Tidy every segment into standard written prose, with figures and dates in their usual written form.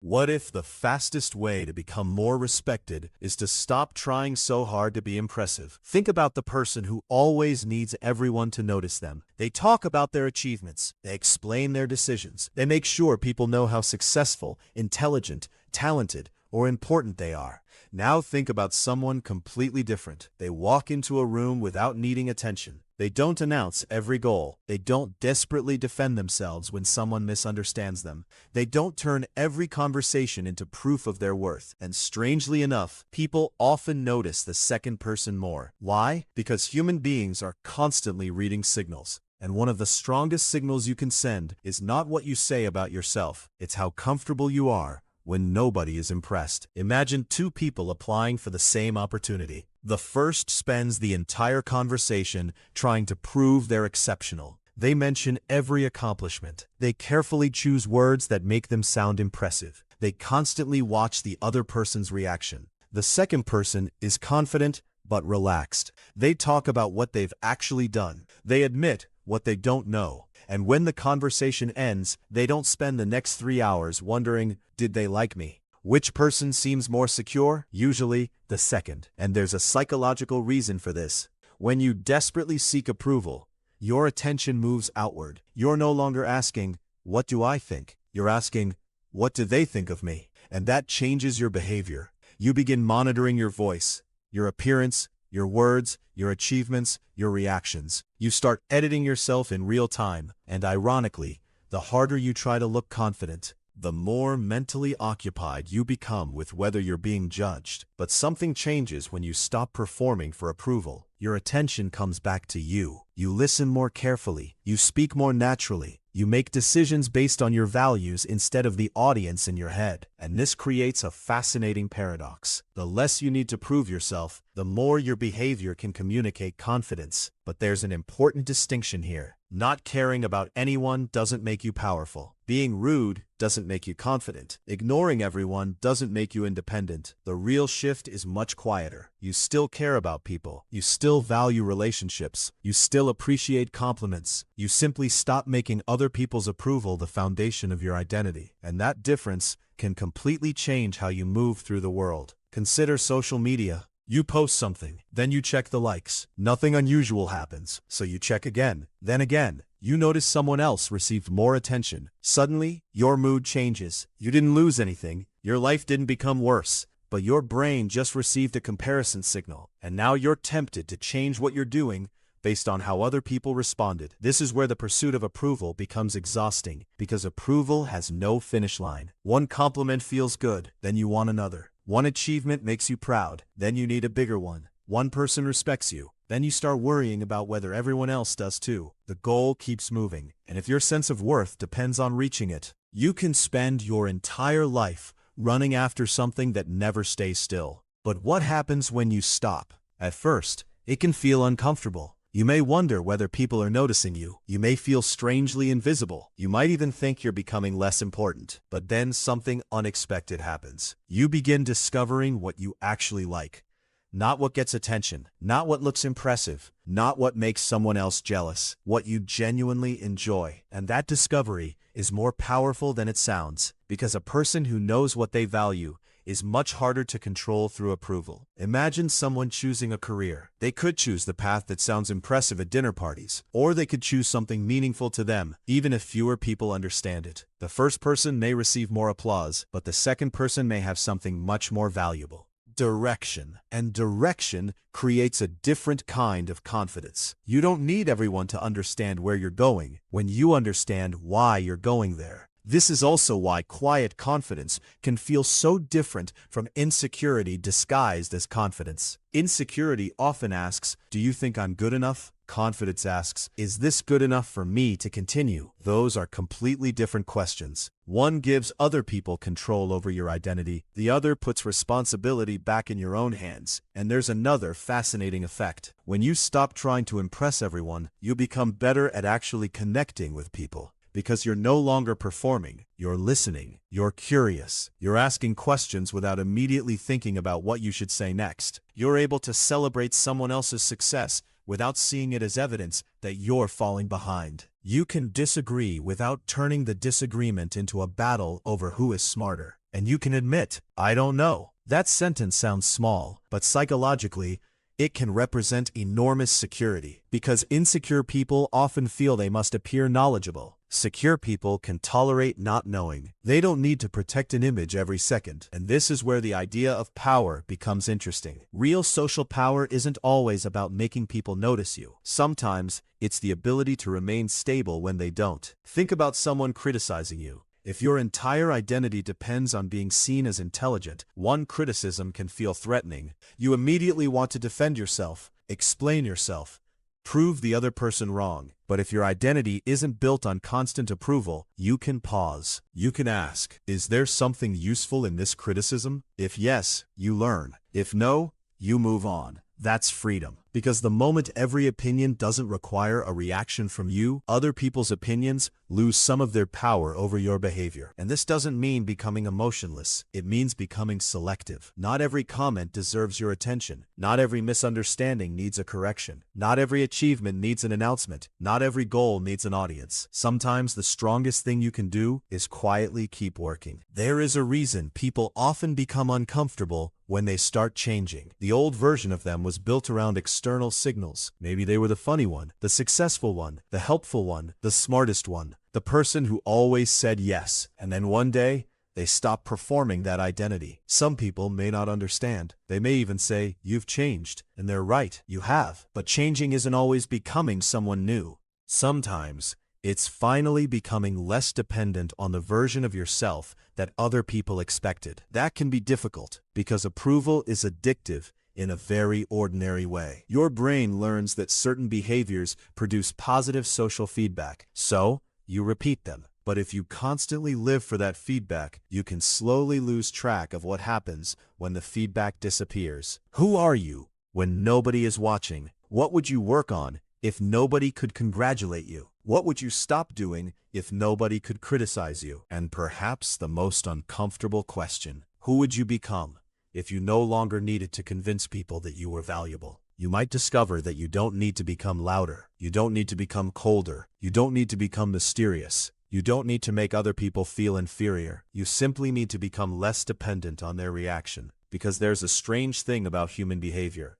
What if the fastest way to become more respected is to stop trying so hard to be impressive? Think about the person who always needs everyone to notice them. They talk about their achievements. They explain their decisions. They make sure people know how successful, intelligent, talented, or important they are. Now think about someone completely different. They walk into a room without needing attention. They don't announce every goal. They don't desperately defend themselves when someone misunderstands them. They don't turn every conversation into proof of their worth. And strangely enough, people often notice the second person more. Why? Because human beings are constantly reading signals. And one of the strongest signals you can send is not what you say about yourself. It's how comfortable you are when nobody is impressed. Imagine two people applying for the same opportunity. The first spends the entire conversation trying to prove they're exceptional. They mention every accomplishment. They carefully choose words that make them sound impressive. They constantly watch the other person's reaction. The second person is confident but relaxed. They talk about what they've actually done. They admit what they don't know. And when the conversation ends, they don't spend the next 3 hours wondering, did they like me? Which person seems more secure? Usually, the second. And there's a psychological reason for this. When you desperately seek approval, your attention moves outward. You're no longer asking, what do I think? You're asking, what do they think of me? And that changes your behavior. You begin monitoring your voice, your appearance, your words, your achievements, your reactions. You start editing yourself in real time, and ironically, the harder you try to look confident, the more mentally occupied you become with whether you're being judged. But something changes when you stop performing for approval. Your attention comes back to you. You listen more carefully. You speak more naturally. You make decisions based on your values instead of the audience in your head. And this creates a fascinating paradox. The less you need to prove yourself, the more your behavior can communicate confidence. But there's an important distinction here. Not caring about anyone doesn't make you powerful. Being rude doesn't make you confident. Ignoring everyone doesn't make you independent. The real shift is much quieter. You still care about people. You still value relationships. You still appreciate compliments. You simply stop making other people's approval the foundation of your identity. And that difference can completely change how you move through the world. Consider social media. You post something, then you check the likes. Nothing unusual happens, so you check again. Then again, you notice someone else received more attention. Suddenly, your mood changes. You didn't lose anything. Your life didn't become worse. But your brain just received a comparison signal. And now you're tempted to change what you're doing based on how other people responded. This is where the pursuit of approval becomes exhausting, because approval has no finish line. One compliment feels good, then you want another. One achievement makes you proud, then you need a bigger one. One person respects you, then you start worrying about whether everyone else does too. The goal keeps moving, and if your sense of worth depends on reaching it, you can spend your entire life running after something that never stays still. But what happens when you stop? At first, it can feel uncomfortable. You may wonder whether people are noticing you. You may feel strangely invisible. You might even think you're becoming less important. But then something unexpected happens. You begin discovering what you actually like. Not what gets attention. Not what looks impressive. Not what makes someone else jealous. What you genuinely enjoy. And that discovery is more powerful than it sounds, because a person who knows what they value is much harder to control through approval. Imagine someone choosing a career. They could choose the path that sounds impressive at dinner parties, or they could choose something meaningful to them, even if fewer people understand it. The first person may receive more applause, but the second person may have something much more valuable. Direction. And direction creates a different kind of confidence. You don't need everyone to understand where you're going when you understand why you're going there. This is also why quiet confidence can feel so different from insecurity disguised as confidence. Insecurity often asks, do you think I'm good enough? Confidence asks, is this good enough for me to continue? Those are completely different questions. One gives other people control over your identity. The other puts responsibility back in your own hands. And there's another fascinating effect. When you stop trying to impress everyone, you become better at actually connecting with people. Because you're no longer performing, you're listening, you're curious, you're asking questions without immediately thinking about what you should say next. You're able to celebrate someone else's success without seeing it as evidence that you're falling behind. You can disagree without turning the disagreement into a battle over who is smarter. And you can admit, I don't know. That sentence sounds small, but psychologically, it can represent enormous security, because insecure people often feel they must appear knowledgeable. Secure people can tolerate not knowing. They don't need to protect an image every second. And this is where the idea of power becomes interesting. Real social power isn't always about making people notice you. Sometimes, it's the ability to remain stable when they don't. Think about someone criticizing you. If your entire identity depends on being seen as intelligent, one criticism can feel threatening. You immediately want to defend yourself, explain yourself, prove the other person wrong. But if your identity isn't built on constant approval, you can pause. You can ask, is there something useful in this criticism? If yes, you learn. If no, you move on. That's freedom. Because the moment every opinion doesn't require a reaction from you, other people's opinions lose some of their power over your behavior. And this doesn't mean becoming emotionless. It means becoming selective. Not every comment deserves your attention. Not every misunderstanding needs a correction. Not every achievement needs an announcement. Not every goal needs an audience. Sometimes the strongest thing you can do is quietly keep working. There is a reason people often become uncomfortable when they start changing. The old version of them was built around external signals. Maybe they were the funny one, the successful one, the helpful one, the smartest one, the person who always said yes. And then one day, they stop performing that identity. Some people may not understand. They may even say, you've changed. And they're right, you have. But changing isn't always becoming someone new. Sometimes, it's finally becoming less dependent on the version of yourself that other people expected. That can be difficult because approval is addictive in a very ordinary way. Your brain learns that certain behaviors produce positive social feedback, so you repeat them. But if you constantly live for that feedback, you can slowly lose track of what happens when the feedback disappears. Who are you when nobody is watching? What would you work on if nobody could congratulate you? What would you stop doing if nobody could criticize you? And perhaps the most uncomfortable question, who would you become if you no longer needed to convince people that you were valuable? You might discover that you don't need to become louder. You don't need to become colder. You don't need to become mysterious. You don't need to make other people feel inferior. You simply need to become less dependent on their reaction. Because there's a strange thing about human behavior.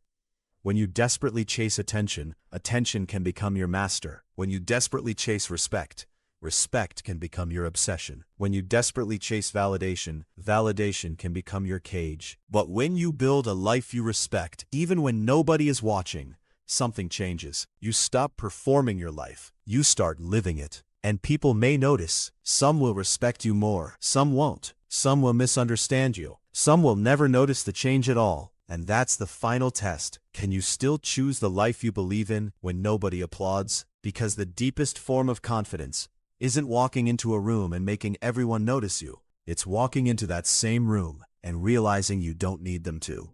When you desperately chase attention, attention can become your master. When you desperately chase respect, respect can become your obsession. When you desperately chase validation, validation can become your cage. But when you build a life you respect, even when nobody is watching, something changes. You stop performing your life. You start living it. And people may notice. Some will respect you more. Some won't. Some will misunderstand you. Some will never notice the change at all. And that's the final test. Can you still choose the life you believe in when nobody applauds? Because the deepest form of confidence isn't walking into a room and making everyone notice you. It's walking into that same room and realizing you don't need them to.